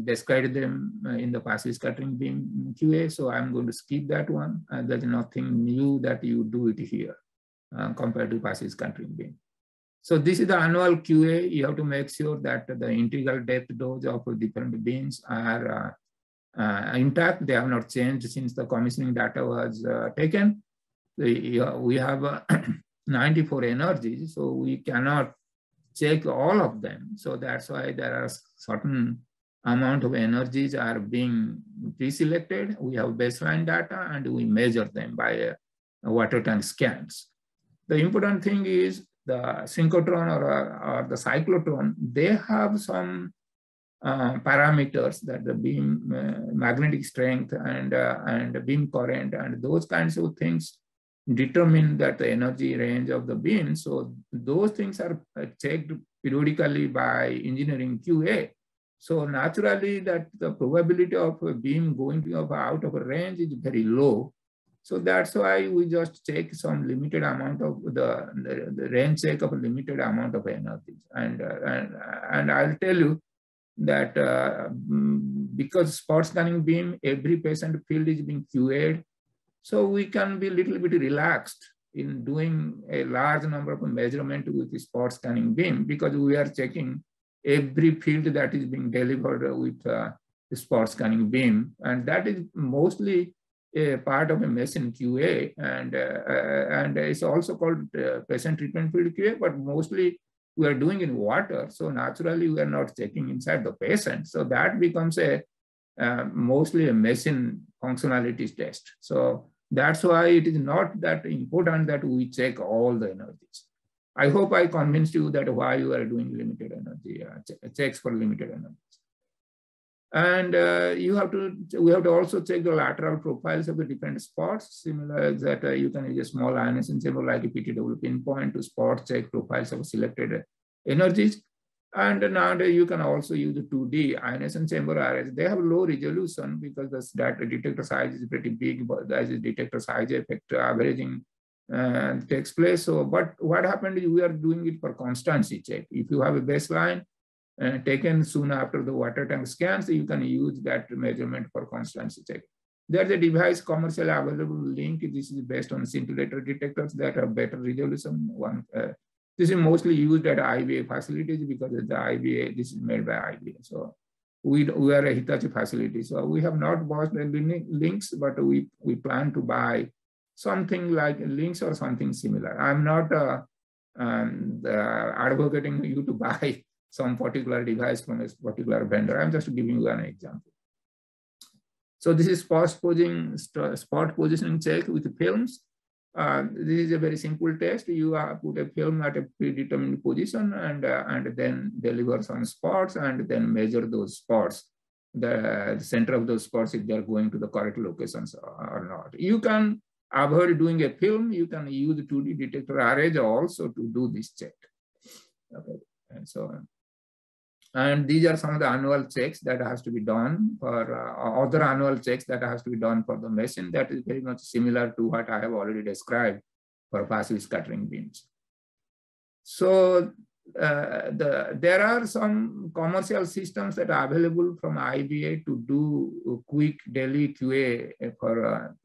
described them in the passive scattering beam QA, so I'm going to skip that one. There's nothing new that you do it here compared to passive scattering beam. So this is the annual QA. You have to make sure that the integral depth dose of different beams are intact. They have not changed since the commissioning data was taken. We have 94 energies, so we cannot check all of them. So that's why there are certain amount of energies are being pre-selected. We have baseline data and we measure them by water tank scans. The important thing is the synchrotron or the cyclotron, they have some parameters that the beam magnetic strength and beam current and those kinds of things determine that the energy range of the beam. So those things are checked periodically by engineering QA. So naturally that the probability of a beam going out of a range is very low. So that's why we just check some limited amount of the range check of a limited amount of energies. And I'll tell you that because spot scanning beam, every patient field is being QA'd, so we can be a little bit relaxed in doing a large number of measurements with the spot scanning beam because we are checking every field that is being delivered with the spot scanning beam, and that is mostly a part of a machine QA, and it's also called patient treatment field QA, but mostly we are doing in water. So naturally we are not checking inside the patient. So that becomes a mostly a machine functionalities test. So that's why it is not that important that we check all the energies. I hope I convinced you that why you are doing limited energy checks for limited energies. And we have to also check the lateral profiles of the different spots. Similar that you can use a small ionization chamber like a PTW pinpoint to spot check profiles of selected energies. And nowadays you can also use the 2D ionization chamber arrays. They have low resolution because the detector size is pretty big, but there is a detector size effect averaging takes place. So, but what happened is we are doing it for constancy check. If you have a baseline taken soon after the water tank scans, you can use that measurement for constancy check. There's a device commercially available link. This is based on scintillator detectors that have better resolution. This is mostly used at IBA facilities because the IBA, this is made by IBA. So we are a Hitachi facility. So we have not bought the links, but we plan to buy something like links or something similar. I'm not advocating you to buy some particular device from a particular vendor. I'm just giving you an example. So this is spot positioning check with films. This is a very simple test. You put a film at a predetermined position and then deliver some spots and then measure those spots, the center of those spots, if they're going to the correct locations or not. You can avoid doing a film. You can use 2D detector arrays also to do this check. Okay, and so on. And these are some of the annual checks that has to be done for other annual checks that has to be done for the machine. That is very much similar to what I have already described for passive scattering beams. So there are some commercial systems that are available from IBA to do quick daily QA for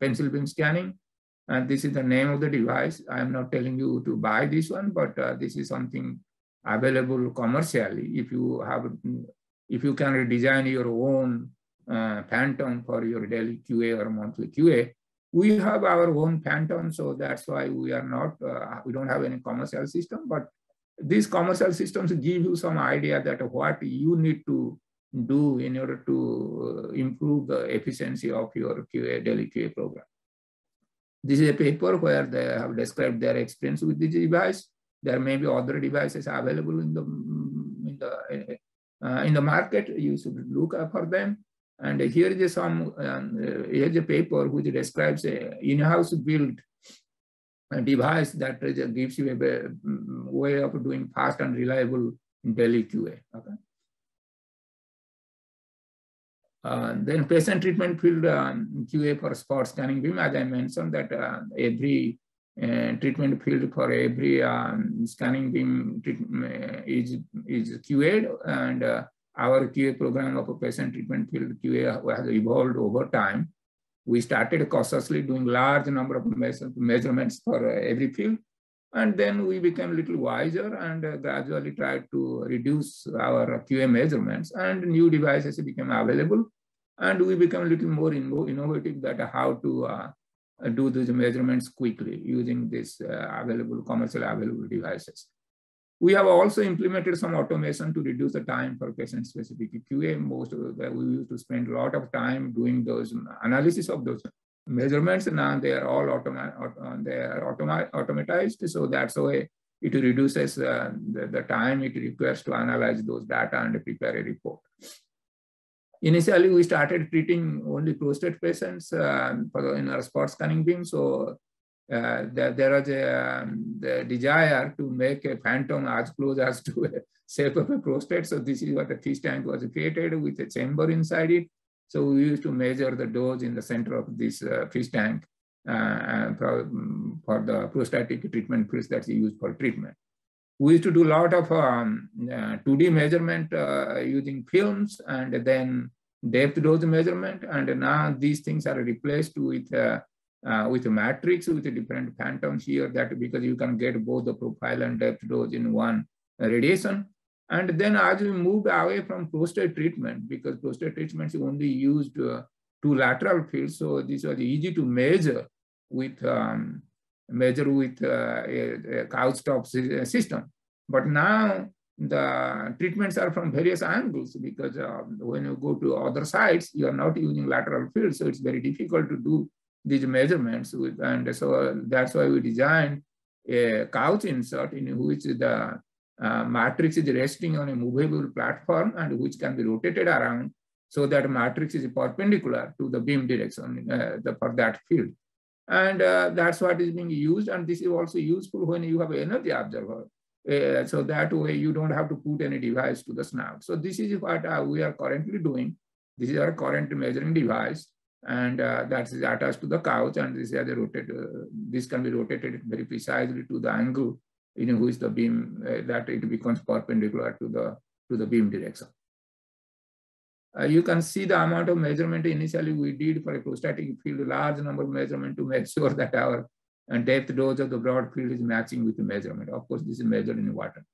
pencil beam scanning. And this is the name of the device. I am not telling you to buy this one, but this is something available commercially. If you can design your own Phantom for your daily QA or monthly QA, we have our own Phantom, so that's why we are not, we don't have any commercial system, but these commercial systems give you some idea that what you need to do in order to improve the efficiency of your QA, daily QA program. This is a paper where they have described their experience with this device. There may be other devices available in the market. You should look up for them. And here is here's a paper which describes a in-house built device that gives you a way of doing fast and reliable daily QA. Okay. Then patient treatment field QA for spot scanning beam, as I mentioned that every treatment field for every scanning beam is QA'd, and our QA program of a patient treatment field QA has evolved over time. We started cautiously doing large number of measurements for every field, and then we became a little wiser and gradually tried to reduce our QA measurements, and new devices became available, and we became a little more innovative that how to do these measurements quickly using these commercially available devices. We have also implemented some automation to reduce the time for patient-specific QA. We used to spend a lot of time doing those analysis of those measurements. Now they are all automatized. So that's why it reduces the time it requires to analyze those data and prepare a report. Initially, we started treating only prostate patients in our spot scanning beam. So there was the desire to make a Phantom as close as to a shape of a prostate. So this is what the fish tank was created with a chamber inside it. So we used to measure the dose in the center of this fish tank for the prostatic treatment fields that's used for treatment. We used to do a lot of 2D measurement using films and then depth dose measurement. And now these things are replaced with a matrix with a different Phantoms here, that because you can get both the profile and depth dose in one radiation. And then as we moved away from prostate treatment, because prostate treatments only used two lateral fields, so this was easy to measure with a couch top system. But now the treatments are from various angles, because when you go to other sites, you are not using lateral fields, so it's very difficult to do these measurements with, and so that's why we designed a couch insert in which the matrix is resting on a movable platform and which can be rotated around, so that matrix is perpendicular to the beam direction for that field. And that's what is being used, and this is also useful when you have an energy observer. So that way you don't have to put any device to the snout. So this is what we are currently doing. This is our current measuring device, and that is attached to the couch, and this is this can be rotated very precisely to the angle in which the beam that it becomes perpendicular to the beam direction. You can see the amount of measurement initially we did for a prostatic field, a large number of measurement to make sure that our depth dose of the broad field is matching with the measurement. Of course, this is measured in water.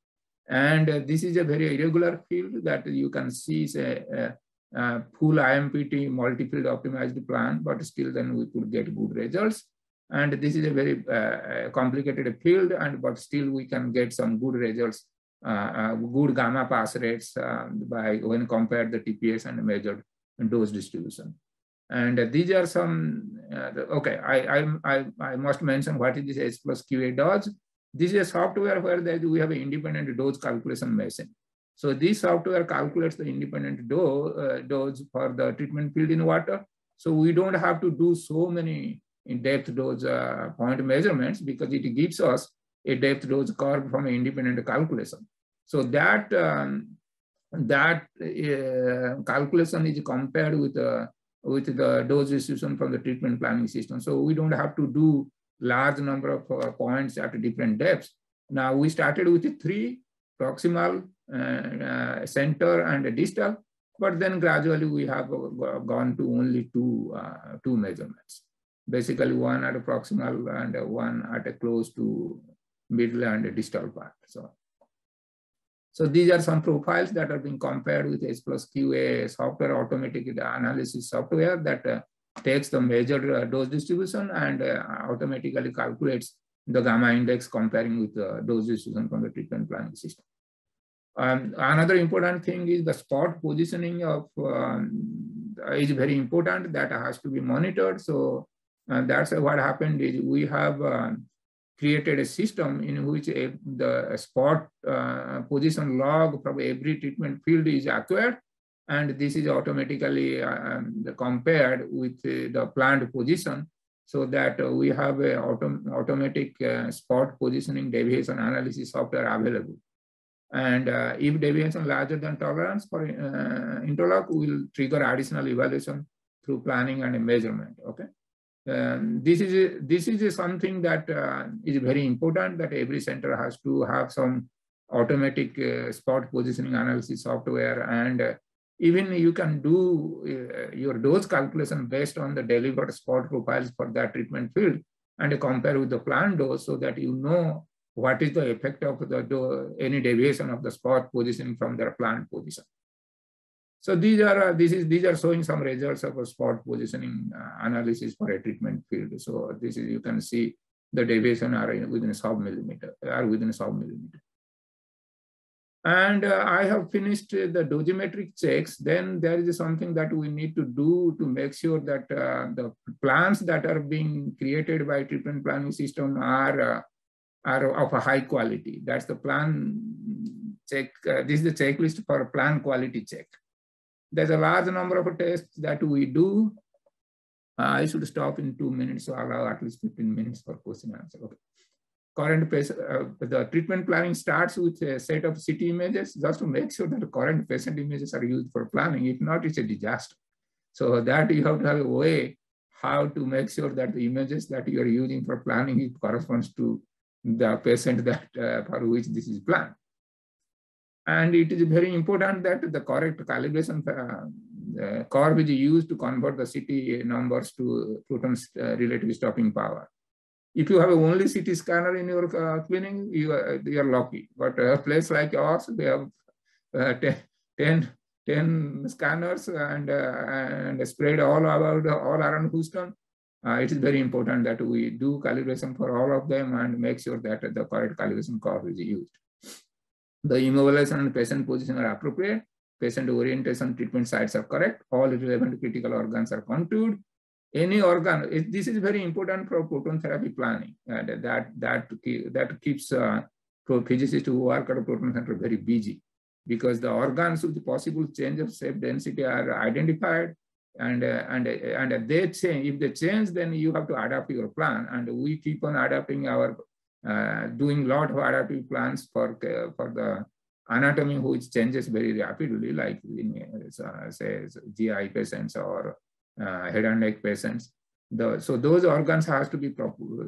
And this is a very irregular field that you can see is a full IMPT multi-field optimized plan, but still then we could get good results. And this is a very complicated field, but still we can get some good results, good gamma pass rates by when compared the TPS and measured dose distribution. And these are some, okay, I must mention what is this H plus QA dose. This is a software where we have an independent dose calculation machine. So this software calculates the independent dose for the treatment field in water. So we don't have to do so many in-depth dose point measurements because it gives us a depth dose curve from an independent calculation. So that calculation is compared with the dose distribution from the treatment planning system. So we don't have to do large number of points at different depths. Now we started with 3, proximal, center, and distal, but then gradually we have gone to only two measurements. Basically one at a proximal and one at a close to middle and distal part. So these are some profiles that are being compared with H plus QA software, automatic analysis software that takes the measured dose distribution and automatically calculates the gamma index comparing with the dose distribution from the treatment planning system. Another important thing is the spot positioning of is very important. That has to be monitored. So that's what happened is we have created a system in which the spot position log from every treatment field is acquired, and this is automatically compared with the planned position, so that we have a automatic spot positioning deviation analysis software available. And if deviation larger than tolerance for interlock, we will trigger additional evaluation through planning and measurement. Okay. This is something that is very important, that every center has to have some automatic spot positioning analysis software, and even you can do your dose calculation based on the delivered spot profiles for that treatment field and compare with the planned dose, so that you know what is the effect of any deviation of the spot positioning from their planned position. So these are showing some results of a spot positioning analysis for a treatment field. So this is, you can see the deviation are within a sub-millimeter, And I have finished the dosimetric checks. Then there is something that we need to do to make sure that the plans that are being created by treatment planning system are of a high quality. That's the plan check. This is the checklist for a plan quality check. There's a large number of tests that we do. I should stop in 2 minutes, so allow at least 15 minutes for question and answer. Okay. Current patient, the treatment planning starts with a set of CT images just to make sure that the current patient images are used for planning. If not, it's a disaster. So that you have to have a way how to make sure that the images that you are using for planning it corresponds to the patient that for which this is planned. And it is very important that the correct calibration curve is used to convert the CT numbers to Proton's relative stopping power. If you have only CT scanner in your clinic, you are lucky. But a place like ours, we have 10 scanners and spread all around Houston. It is very important that we do calibration for all of them and make sure that the correct calibration curve is used. The immobilization and patient position are appropriate. Patient orientation treatment sites are correct. All relevant critical organs are contoured. Any organ, this is very important for proton therapy planning. That keeps physicists who work at a proton center very busy, because the organs with the possible change of shape density are identified, and they change. If they change, then you have to adapt your plan, and we keep on adapting our doing a lot of adaptive plans for the anatomy which changes very rapidly, like in say GI patients or head and neck patients. So those organs has to be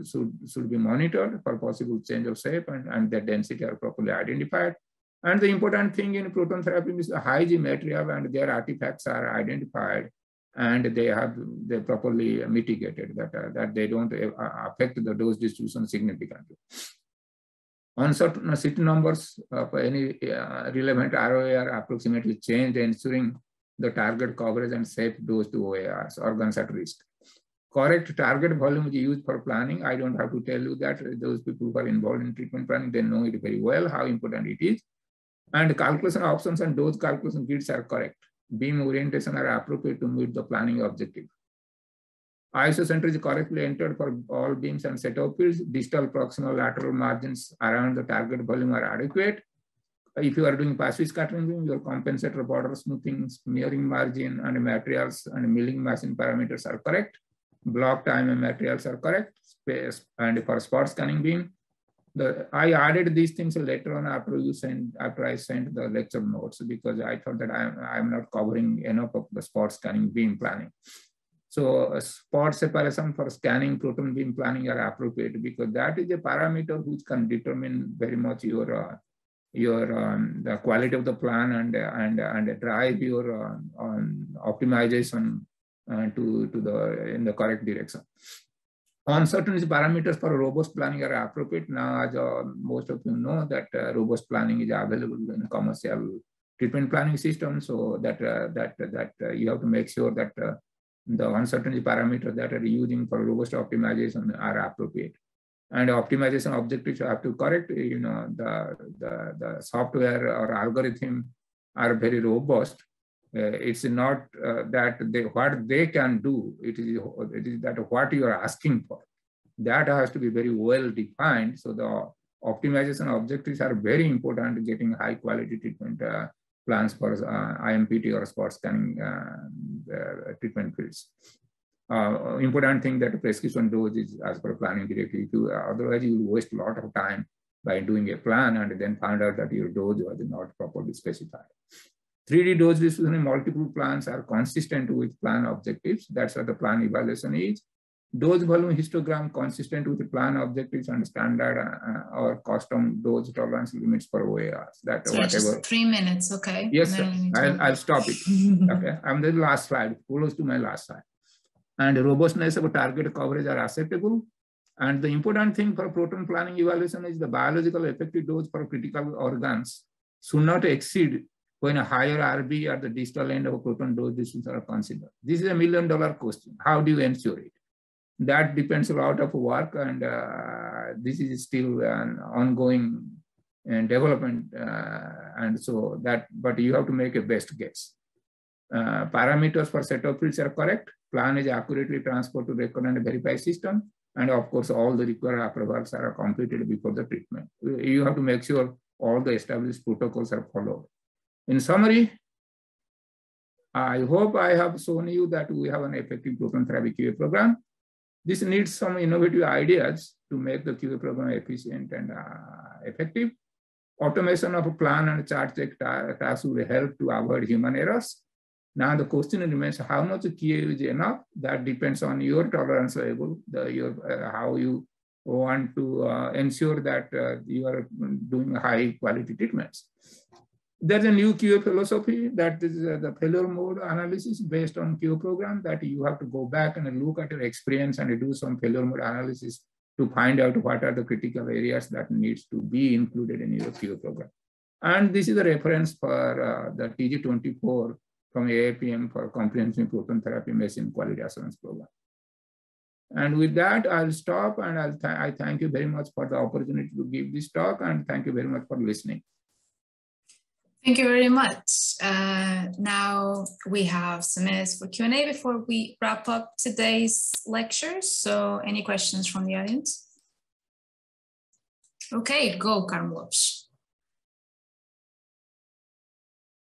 should be monitored for possible change of shape, and their density are properly identified. And the important thing in proton therapy is the high G material and their artifacts are identified, and they properly mitigated that they don't affect the dose distribution significantly. On certain CT numbers of any relevant ROA are approximately changed, ensuring the target coverage and safe dose to OARs, organs at risk. Correct target volume is used for planning. I don't have to tell you that. Those people who are involved in treatment planning, they know it very well, how important it is. And calculation options and dose calculation grids are correct. Beam orientation are appropriate to meet the planning objective. ISO center is correctly entered for all beams and setup fields. Distal, proximal, lateral margins around the target volume are adequate. If you are doing passive scattering beam, your compensator, border smoothing, smearing margin, and materials and milling machine parameters are correct. Block time and materials are correct. Space and for spot scanning beam, I added these things later on after I sent the lecture notes, because I thought that I'm not covering enough of the spot scanning beam planning. So spot separation for scanning proton beam planning are appropriate, because that is a parameter which can determine very much your the quality of the plan and drive your optimization in the correct direction. Uncertainty parameters for robust planning are appropriate. Now, as most of you know, that robust planning is available in commercial treatment planning system. So that you have to make sure that the uncertainty parameters that are using for robust optimization are appropriate. And optimization objectives you have to correct. You know, the software or algorithm are very robust. It's not that what they can do, it is that what you are asking for. That has to be very well defined. So the optimization objectives are very important in getting high quality treatment plans for IMPT or spot scanning treatment fields. Important thing that prescription dose is as per planning directly. Otherwise, you will waste a lot of time by doing a plan and then find out that your dose was not properly specified. 3D dose distribution in multiple plans are consistent with plan objectives. That's what the plan evaluation is. Dose volume histogram consistent with the plan objectives and standard or custom dose tolerance limits for OARs. That so whatever. Just 3 minutes, okay? Yes, sir. I'll stop it. Okay, I'm the last slide, close to my last slide. And robustness of target coverage are acceptable. And the important thing for proton planning evaluation is the biological effective dose for critical organs should not exceed when a higher RB at the distal end of a proton dose distribution are considered. This is $1 million question. How do you ensure it? That depends a lot of work, and this is still an ongoing development. And so that, but you have to make a best guess. Parameters for setup fields are correct. Plan is accurately transferred to record and verify system. And of course, all the required approvals are completed before the treatment. You have to make sure all the established protocols are followed. In summary, I hope I have shown you that we have an effective proton therapy QA program. This needs some innovative ideas to make the QA program efficient and effective. Automation of a plan and chart check tasks will help to avoid human errors. Now the question remains, how much QA is enough? That depends on your tolerance level, how you want to ensure that you are doing high quality treatments. There's a new QA philosophy that is the failure mode analysis based on QA program, that you have to go back and look at your experience and do some failure mode analysis to find out what are the critical areas that needs to be included in your QA program. And this is a reference for the TG24 from AAPM for Comprehensive Proton Therapy Machine Quality Assurance Program. And with that, I'll stop, and I thank you very much for the opportunity to give this talk, and thank you very much for listening. Thank you very much. Now we have some minutes for Q&A before we wrap up today's lecture. So any questions from the audience? Okay, go, Carlos.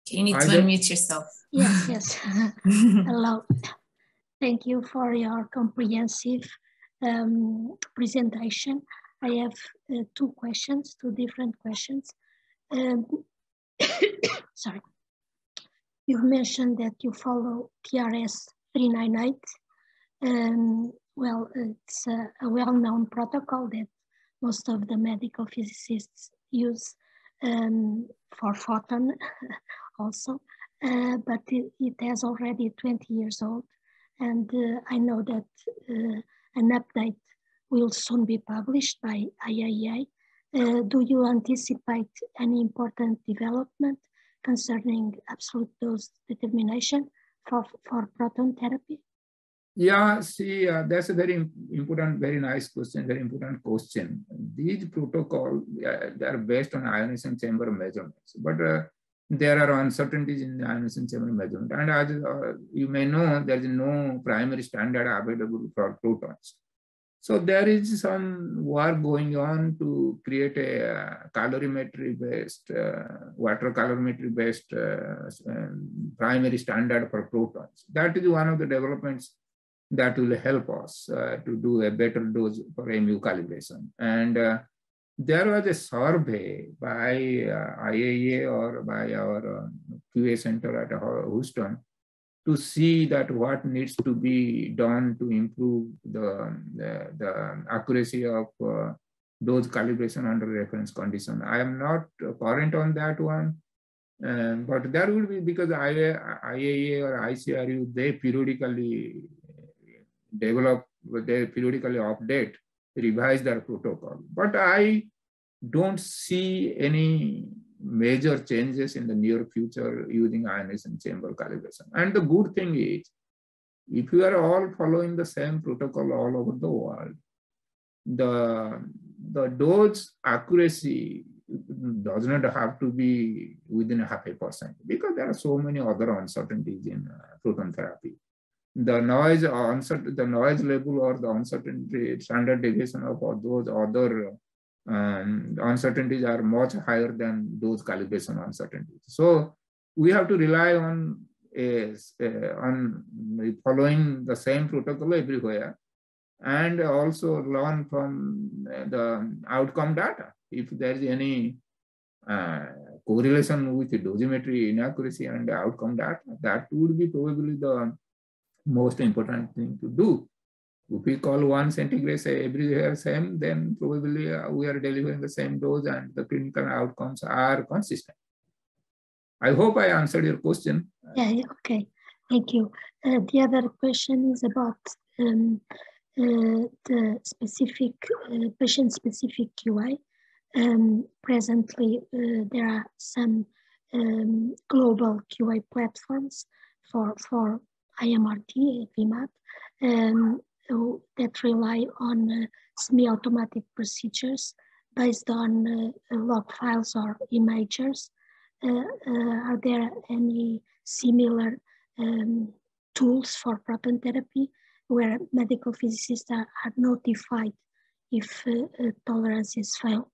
Okay, you need to unmute yourself. Yes. Hello. Thank you for your comprehensive presentation. I have two different questions. Sorry. You've mentioned that you follow TRS 398. Well, it's a well-known protocol that most of the medical physicists use for photon also, but it has already 20 years old. And I know that an update will soon be published by IAEA. Do you anticipate any important development concerning absolute dose determination for proton therapy? Yeah, see, that's a very important, very nice question, very important question. These protocols, they are based on ionization chamber measurements, but there are uncertainties in the ionization chamber measurement. And as you may know, there is no primary standard available for protons. So there is some work going on to create a calorimetry-based, water calorimetry-based primary standard for protons. That is one of the developments that will help us to do a better dose for MU calibration. And there was a survey by IAEA or by our QA center at Houston to see that what needs to be done to improve the accuracy of dose calibration under reference condition. I am not current on that one, but there will be, because IAEA or ICRU, they periodically develop, they periodically update, revise their protocol. But I don't see any major changes in the near future using ionization chamber calibration. And the good thing is, if you are all following the same protocol all over the world, the dose accuracy does not have to be within 0.5%, because there are so many other uncertainties in proton therapy. The noise level or the uncertainty standard deviation of those other uncertainties are much higher than those calibration uncertainties. So we have to rely on following the same protocol everywhere, and also learn from the outcome data. If there is any correlation with the dosimetry inaccuracy and the outcome data, that would be probably the most important thing to do. If we call 1 centigrade everywhere same, then probably we are delivering the same dose and the clinical outcomes are consistent. I hope I answered your question. Yeah, okay, thank you. The other question is about the specific patient-specific QA. Presently, there are some global QA platforms for IMRT, VMAT, that rely on semi-automatic procedures based on log files or imagers. Are there any similar tools for proton therapy where medical physicists are notified if tolerances fail?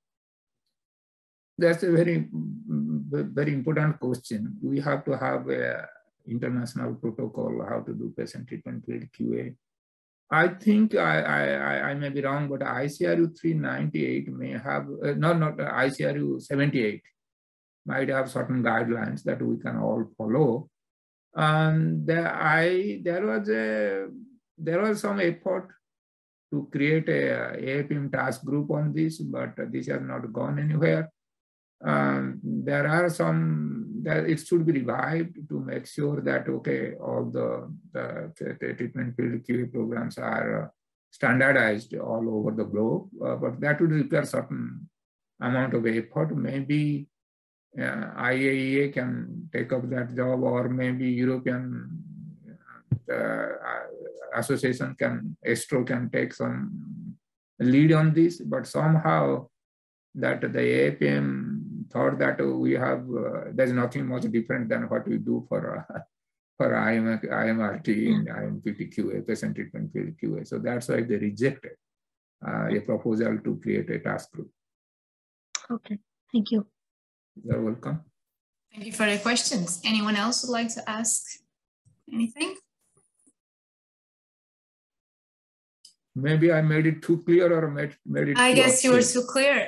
That's a very, very important question. We have to have a international protocol, how to do patient treatment field QA. I think I may be wrong, but ICRU 398 may have, not ICRU 78 might have certain guidelines that we can all follow. There was some effort to create a AAPM task group on this, but this has not gone anywhere. There are some that it should be revived to make sure that, okay, all the treatment field QA programs are standardized all over the globe, but that would require certain amount of effort. Maybe IAEA can take up that job, or maybe European association ESTRO can take some lead on this, but somehow that the AAPM thought that we have, there's nothing much different than what we do for IMRT and IMPT QA, patient treatment field QA. So that's why they rejected a proposal to create a task group. Okay, thank you. You're welcome. Thank you for the questions. Anyone else would like to ask anything? Maybe I made it too clear or made it I too guess you were obscure. too clear.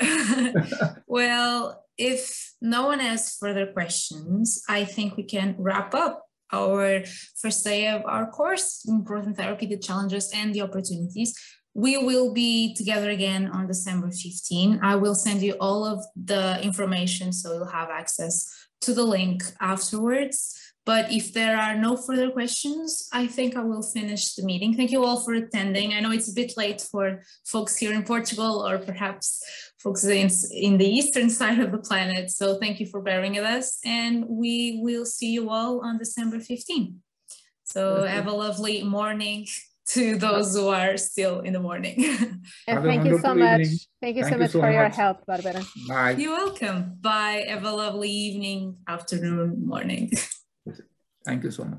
Well, if no one has further questions, I think we can wrap up our first day of our course, Important Therapy, the Challenges and the Opportunities. We will be together again on December 15. I will send you all of the information so you'll have access to the link afterwards. But if there are no further questions, I think I will finish the meeting. Thank you all for attending. I know it's a bit late for folks here in Portugal or perhaps folks in the eastern side of the planet. So thank you for bearing with us, and we will see you all on December 15. So have a lovely morning to those who are still in the morning. And thank you so much. Evening. Thank you so much for your help, Barbara. Bye. You're welcome. Bye. Have a lovely evening, afternoon, morning. Thank you so much.